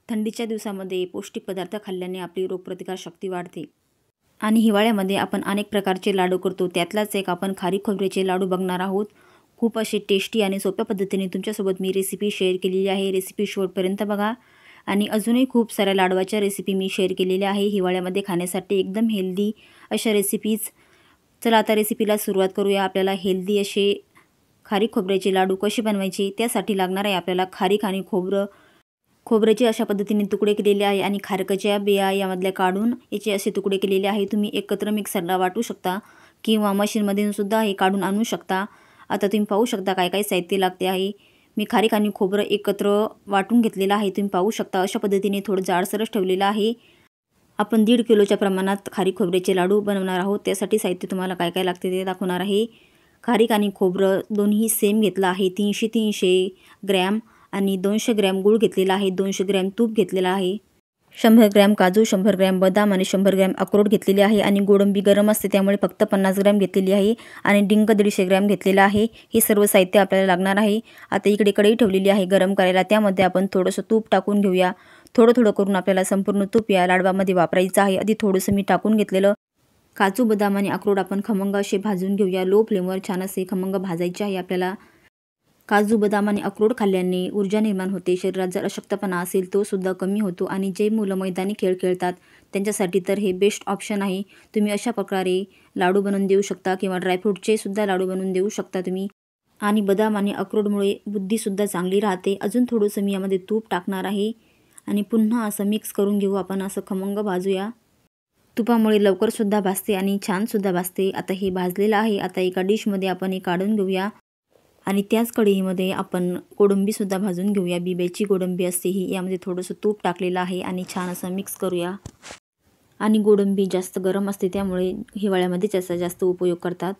थंडीच्या दिवसामध्ये पौष्टिक पदार्थ खाल्ल्याने आपली रोगप्रतिकारशक्ती वाढते. आणि हिवाळ्यामध्ये आपण अनेक प्रकारचे लाडू करतो. त्यातलाच एक आपण खारी खोबऱ्याचे लाडू बघणार आहोत. खूप असे टेस्टी आणि सोप्या पद्धतीने तुमच्यासोबत मी रेसिपी शेअर केलेली आहे. रेसिपी शेवटपर्यंत बघा. आणि अजूनही खूप साऱ्या लाडवाच्या रेसिपी मी शेअर केलेल्या आहे हिवाळ्यामध्ये खाण्यासाठी एकदम हेल्दी अशा रेसिपीज. चला आता रेसिपीला सुरुवात करूया. आपल्याला हेल्दी असे खारीक खोबऱ्याचे लाडू कसे बनवायचे त्यासाठी लागणार आहे आपल्याला खारीक आणि खोबऱ्याचे अशा पद्धतीने तुकडे केलेले आहे आणि खारकाच्या बिया यामधल्या काढून याचे असे तुकडे केलेले आहे. तुम्ही एकत्र मिक्सरला वाटू शकता किंवा मशीनमधून सुद्धा हे काढून आणू शकता. आता तुम्ही पाहू शकता काय काय साहित्य लागते आहे. मी खारीक आणि खोबरं एकत्र वाटून घेतलेलं आहे. तुम्ही पाहू शकता अशा पद्धतीने थोडं जाडसरच ठेवलेलं आहे. आपण 1.5 किलोच्या प्रमाणात खारीक खोबऱ्याचे लाडू बनवणार आहोत. त्यासाठी साहित्य तुम्हाला काय काय लागते ते दाखवणार आहे. खारीक आणि खोबरं दोन्ही सेम घेतलं आहे 300 ग्रॅम आणि 200 ग्रॅम गूळ घेतलेला आहे. 200 ग्रॅम तूप घेतलेला आहे. 100 ग्रॅम काजू, 100 ग्रॅम बदाम आणि 100 ग्रॅम अक्रोड घेतलेले आहे. आणि गोडंबी गरम असते त्यामुळे फक्त 50 ग्रॅम घेतलेली आहे. आणि डिंक 150 ग्रॅम घेतलेला आहे. हे सर्व साहित्य आपल्याला लागणार आहे. आता इकडे कढई ठेवलेली आहे गरम करायला. त्यामध्ये आपण थोडंसं तूप टाकून घेऊया. थोडं थोडं करून आपल्याला संपूर्ण तूप या लाडवामध्ये वापरायचं आहे. आधी थोडंसं मी टाकून घेतलेलं. काजू, बदाम आणि अक्रोड आपण खमंग असे भाजून घेऊया. लो फ्लेमवर छान असे खमंग भाजायचे आहे आपल्याला. काजू, बदाम आणि अक्रोड खाल्ल्याने ऊर्जा निर्माण होते. शरीरात जर अशक्तपणा असेल तो सुद्धा कमी होतो. आणि जे मुलं मैदानी खेळ खेळतात त्यांच्यासाठी तर हे बेस्ट ऑप्शन आहे. तुम्ही अशा प्रकारे लाडू बनवून देऊ शकता किंवा ड्रायफ्रूटचे सुद्धा लाडू बनवून देऊ शकता तुम्ही. आणि बदाम आणि अक्रोडमुळे बुद्धीसुद्धा चांगली राहते. अजून थोडंसं मी यामध्ये तूप टाकणार आहे. आणि पुन्हा असं मिक्स करून घेऊ आपण. असं खमंग भाजूया. तुपामुळे लवकरसुद्धा भाजते आणि छानसुद्धा भाजते. आता हे भाजलेलं आहे. आता एका डिशमध्ये आपण हे काढून घेऊया. आणि त्याच कढईमध्ये आपण गोडंबीसुद्धा भाजून घेऊया. बिब्याची गोडंबी असते ही. यामध्ये थोडंसं तूप टाकलेलं आहे आणि छान असं मिक्स करूया. आणि गोडंबी जास्त गरम असते त्यामुळे हिवाळ्यामध्ये त्याचा जास्त उपयोग करतात.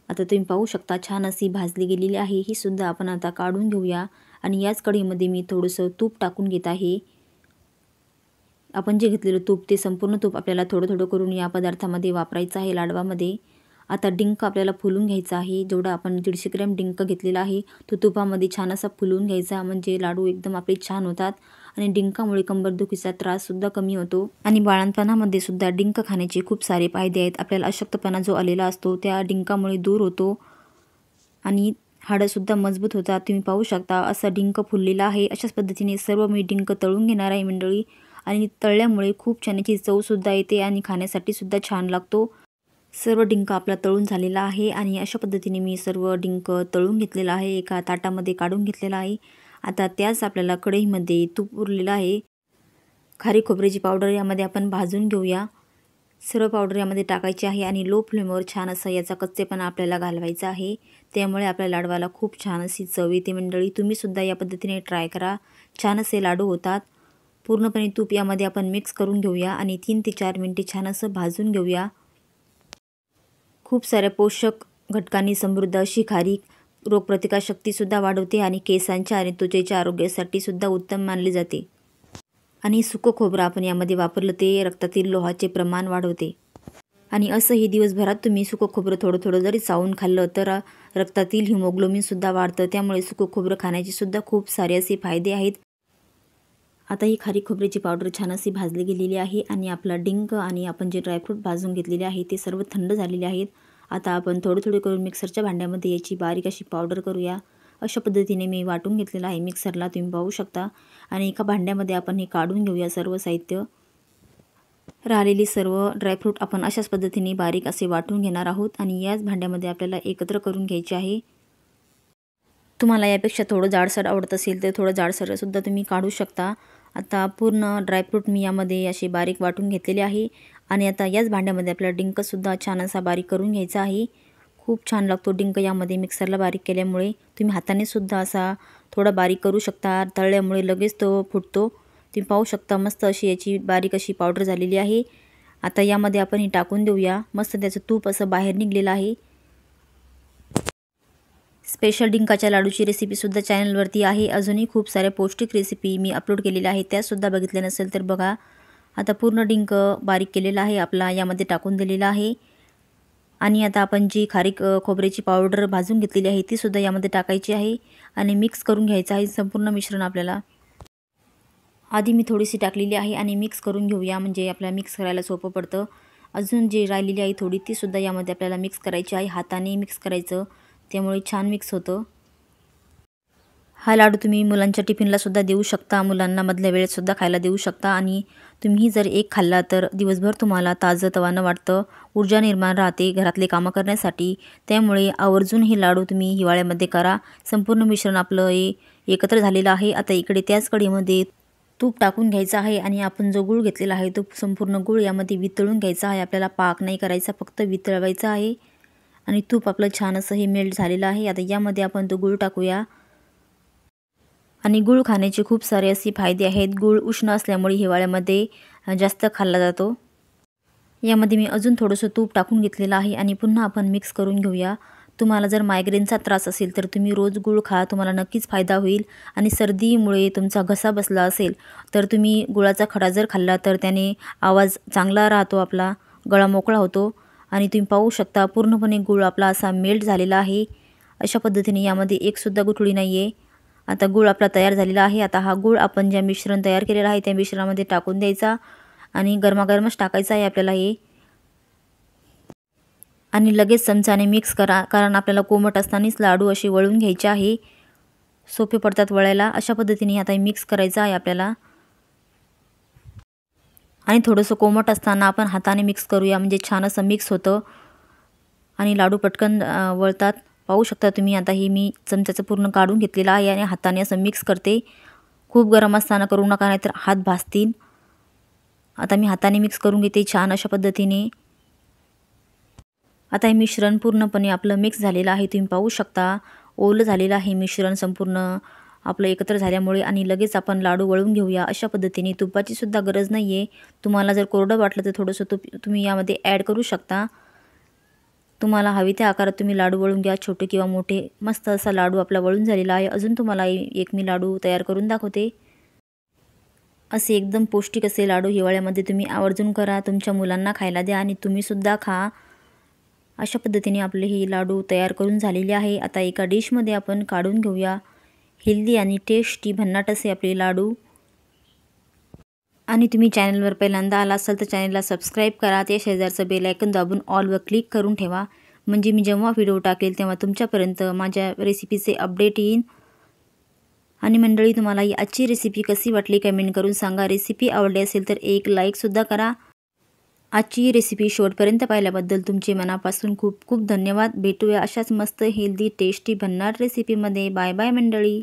आता तुम्ही पाहू शकता छान अशी भाजली गेलेली आहे. ही सुद्धा आपण आता काढून घेऊया. आणि याच कढईमध्ये मी थोडंसं तूप टाकून घेत आहे. आपण जे घेतलेलं तूप ते संपूर्ण तूप आपल्याला थोडं थोडं करून या पदार्थामध्ये वापरायचं आहे लाडवामध्ये. आता डिंक आपल्याला फुलून घ्यायचा आहे. जेवढा आपण 150 ग्रॅम डिंक घेतलेला आहे तो तुपामध्ये छान असा फुलून घ्यायचा. म्हणजे लाडू एकदम आपले छान होतात. आणि डिंकामुळे कंबरदुखीचा त्राससुद्धा कमी होतो. आणि बाळंतपणामध्ये सुद्धा डिंक खाण्याचे खूप सारे फायदे आहेत. आपल्याला अशक्तपणा जो आलेला असतो त्या डिंकामुळे दूर होतो. आणि हाडंसुद्धा मजबूत होतात. तुम्ही पाहू शकता असं डिंक फुललेला आहे. अशाच पद्धतीने सर्व मी डिंक तळून घेणार आहे मंडळी. आणि तळल्यामुळे खूप छान याची चवसुद्धा येते आणि खाण्यासाठी सुद्धा छान लागतो. सर्व डिंक आपला तळून झालेला आहे. आणि अशा पद्धतीने मी सर्व डिंक तळून घेतलेला आहे. एका ताटामध्ये काढून घेतलेला आहे. आता त्याच आपल्याला कढईमध्ये तूप उरलेलं आहे. खारी खोबऱ्याची पावडर यामध्ये आपण भाजून घेऊया. सर्व पावडर यामध्ये टाकायची आहे. आणि लो फ्लेमवर छान असं याचा कच्चेपणा आपल्याला घालवायचा आहे. त्यामुळे आपल्या लाडवाला खूप छान अशी चव येते मंडळी. तुम्हीसुद्धा या पद्धतीने ट्राय करा. छान असे लाडू होतात. पूर्णपणे तूप यामध्ये आपण मिक्स करून घेऊया. आणि 3 ते 4 मिनिटे छान असं भाजून घेऊया. खूप साऱ्या पोषक घटकांनी समृद्ध अशी खारीक रोगप्रतिकारशक्तीसुद्धा वाढवते. आणि केसांच्या आणि त्वचेच्या आरोग्यासाठी सुद्धा उत्तम मानले जाते. आणि सुकं खोबरं आपण यामध्ये वापरलं ते रक्तातील लोहाचे प्रमाण वाढवते. आणि असंही दिवसभरात तुम्ही सुकं खोबरं थोडं थोडं जरी चावून खाल्लं तर रक्तातील हिमोग्लोबिनसुद्धा वाढतं. त्यामुळे सुकं खोबरं खाण्याचे सुद्धा खूप सारे असे फायदे आहेत. आता ही खारीक खोबऱ्याची पावडर छान अशी भाजली गेलेली आहे. आणि आपला डिंक आणि आपण जे ड्रायफ्रूट भाजून घेतलेले आहे ते सर्व थंड झालेले आहेत. आता आपण थोडे थोडे करून मिक्सरच्या भांड्यामध्ये याची बारीक अशी पावडर करूया. अशा पद्धतीने मी वाटून घेतलेलं आहे मिक्सरला. तुम्ही पाहू शकता. आणि एका भांड्यामध्ये आपण हे काढून घेऊया सर्व साहित्य. राहिलेली सर्व ड्रायफ्रूट आपण अशाच पद्धतीने बारीक असे वाटून घेणार आहोत. आणि याच भांड्यामध्ये आपल्याला एकत्र करून घ्यायचे आहे. तुम्हाला यापेक्षा थोडं जाडसर आवडत असेल तर थोडं जाडसरसुद्धा तुम्ही काढू शकता. आता पूर्ण ड्रायफ्रूट मी यामध्ये असे बारीक वाटून घेतलेले आहे. आणि आता याच भांड्यामध्ये आपल्याला डिंकसुद्धा छान असा बारीक करून घ्यायचा आहे. खूप छान लागतो डिंक यामध्ये मिक्सरला बारीक केल्यामुळे. तुम्ही हाताने सुद्धा असा थोडा बारीक करू शकता. तळल्यामुळे लगेच तो फुटतो. तुम्ही पाहू शकता मस्त अशी याची बारीक अशी पावडर झालेली आहे. आता यामध्ये आपण हे टाकून देऊया. मस्त त्याचं तूप असं बाहेर निघलेलं आहे. स्पेशल डिंकाच्या लाडूची रेसिपीसुद्धा चॅनलवरती आहे. अजूनही खूप साऱ्या पौष्टिक रेसिपी मी अपलोड केलेल्या आहेत. त्यासुद्धा बघितल्या नसेल तर बघा. आता पूर्ण डिंक बारीक केलेला आहे आपला यामध्ये टाकून दिलेला आहे. आणि आता आपण जी खारीक खोबऱ्याची पावडर भाजून घेतलेली आहे तीसुद्धा यामध्ये टाकायची आहे. आणि मिक्स करून घ्यायचं आहे संपूर्ण मिश्रण आपल्याला. आधी मी थोडीशी टाकलेली आहे आणि मिक्स करून घेऊया, म्हणजे आपल्याला मिक्स करायला सोपं पडतं. अजून जी राहिलेली आहे थोडी, तीसुद्धा यामध्ये आपल्याला मिक्स करायची आहे. हाताने मिक्स करायचं, त्यामुळे छान मिक्स होतं. हा लाडू तुम्ही मुलांच्या टिफिनलासुद्धा देऊ शकता, मुलांना मधल्या वेळेतसुद्धा खायला देऊ शकता. आणि तुम्ही जर एक खाल्ला तर दिवसभर तुम्हाला ताजंतवानं वाटतं, ऊर्जा निर्माण राहते घरातले कामं करण्यासाठी. त्यामुळे आवर्जून हे लाडू तुम्ही हिवाळ्यामध्ये करा. संपूर्ण मिश्रण आपलं हे एकत्र झालेलं आहे. आता इकडे त्याच कढईमध्ये तूप टाकून घ्यायचं आहे आणि आपण जो गूळ घेतलेला आहे तो संपूर्ण गूळ यामध्ये वितळून घ्यायचा आहे. आपल्याला पाक नाही करायचा, फक्त वितळवायचं आहे. आणि तूप आपलं छान असं हे मेल्ट झालेलं आहे. आता यामध्ये आपण तो गूळ टाकूया. आणि गूळ खाण्याचे खूप सारे असे फायदे आहेत. गूळ उष्ण असल्यामुळे हिवाळ्यामध्ये जास्त खाल्ला जातो. यामध्ये मी अजून थोडंसं तूप टाकून घेतलेलं आहे आणि पुन्हा आपण मिक्स करून घेऊया. तुम्हाला जर मायग्रेनचा त्रास असेल तर तुम्ही रोज गूळ खा, तुम्हाला नक्कीच फायदा होईल. आणि सर्दीमुळे तुमचा घसा बसला असेल तर तुम्ही गुळाचा खडा जर खाल्ला तर त्याने आवाज चांगला राहतो, आपला गळा मोकळा होतो. आणि तुम्ही पाहू शकता पूर्णपणे गूळ आपला असा मेल्ट झालेला आहे. अशा पद्धतीने यामध्ये एकसुद्धा गुठळी नाही आहे. आता गूळ आपला तयार झालेला आहे. आता हा गूळ आपण ज्या मिश्रण तयार केलेलं आहे त्या मिश्रणामध्ये टाकून द्यायचा आणि गरमागरमच टाकायचं आहे आपल्याला हे. आणि लगेच चमचाने मिक्स करा, कारण आपल्याला कोमट असतानाच लाडू असे वळून घ्यायचे आहे. सोपे पडतात वळायला. अशा पद्धतीने आता मिक्स करायचं आहे आपल्याला. आणि थोडंसं कोमट असताना आपण हाताने मिक्स करूया, म्हणजे छान असं मिक्स होतं आणि लाडू पटकन वळतात. पाहू शकता तुम्ही. आता हे मी चमच्याचं पूर्ण काढून घेतलेलं आहे आणि हाताने असं मिक्स करते. खूप गरम असताना करू नका, नाहीतर हात भाजतील. आता मी हाताने मिक्स करून घेते छान अशा पद्धतीने. आता हे मिश्रण पूर्णपणे आपलं मिक्स झालेलं आहे. तुम्ही पाहू शकता ओलं झालेलं आहे मिश्रण संपूर्ण आपलं एकत्र झाल्यामुळे. आणि लगेच आपण लाडू वळून घेऊया अशा पद्धतीने. तुपाची सुद्धा गरज नाही आहे. तुम्हाला जर कोरडं वाटलं तर थोडंसं तूप तुम्ही यामध्ये ॲड करू शकता. तुम्हाला हवी त्या आकारात तुम्ही लाडू वळून घ्या, छोटे किंवा मोठे. मस्त असा लाडू आपला वळून झालेला आहे. अजून तुम्हाला एक मी लाडू तयार करून दाखवते. असे एकदम पौष्टिक असे लाडू हिवाळ्यामध्ये तुम्ही आवर्जून करा, तुमच्या मुलांना खायला द्या आणि तुम्हीसुद्धा खा. अशा पद्धतीने आपले हे लाडू तयार करून झालेले आहे. आता एका डिशमध्ये आपण काढून घेऊया. हेल्दी आणि टेस्टी भन्नाट असे आपले लाडू. आणि तुम्ही चॅनलवर पहिल्यांदा आला असाल तर चॅनलला सबस्क्राईब करा. त्या शेजारचं बेल आयकॉन दाबून ऑलवर क्लिक करून ठेवा, म्हणजे मी जेव्हा व्हिडिओ टाकेल तेव्हा तुमच्यापर्यंत माझ्या रेसिपीचे अपडेट येईल. आणि मंडळी, तुम्हाला ही आजची रेसिपी कशी वाटली कमेंट करून सांगा. रेसिपी आवडली असेल तर एक लाईकसुद्धा करा. आजची रेसिपी शेवटपर्यंत पाहिल्याबद्दल तुमचे मनापासून खूप खूप धन्यवाद. भेटूया अशाच मस्त हेल्दी टेस्टी भन्नाट रेसिपीमध्ये. बाय बाय मंडळी.